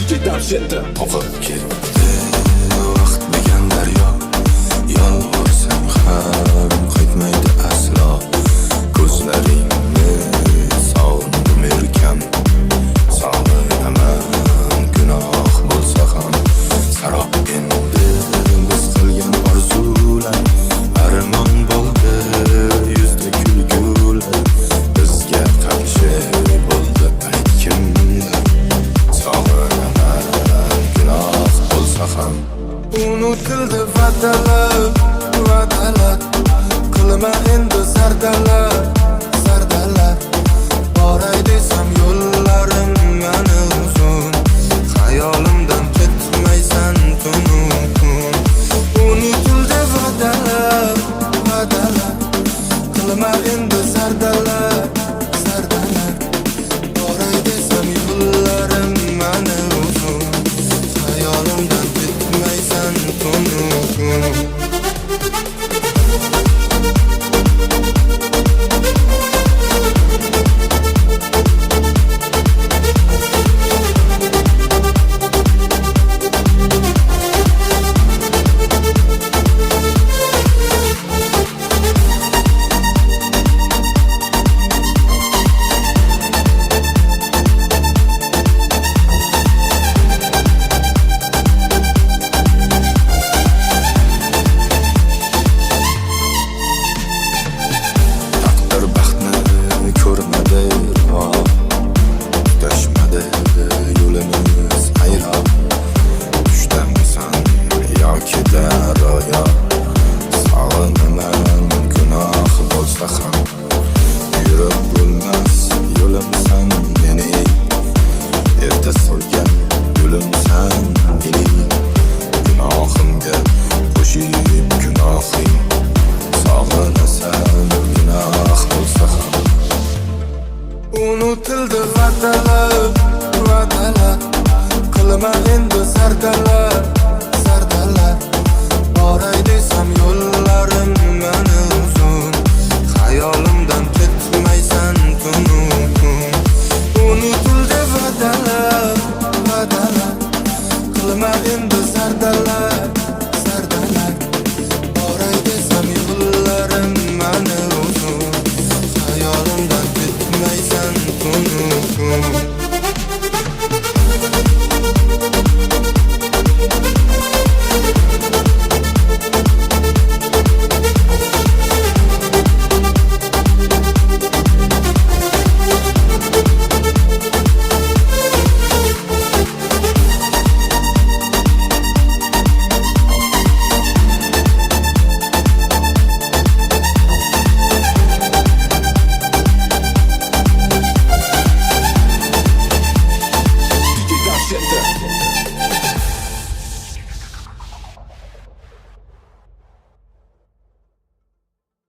Dahshatda oqib ketdi vaqt degan daryo, yolg'izsam ham qaytmaydi aslo. Ko'zlaringni sog'indim erkam, sog'inaman gunoh bo'lsa ham. Sarob endi biz qilgan orzular, armon bo'ldi yuzda kulgular. Bizga qarshi bo'ldi aytgimlar, sog'inaman gunoh bo'lsa ham. Unutildi va'dalar, va'dalar, qilma endi zardalar.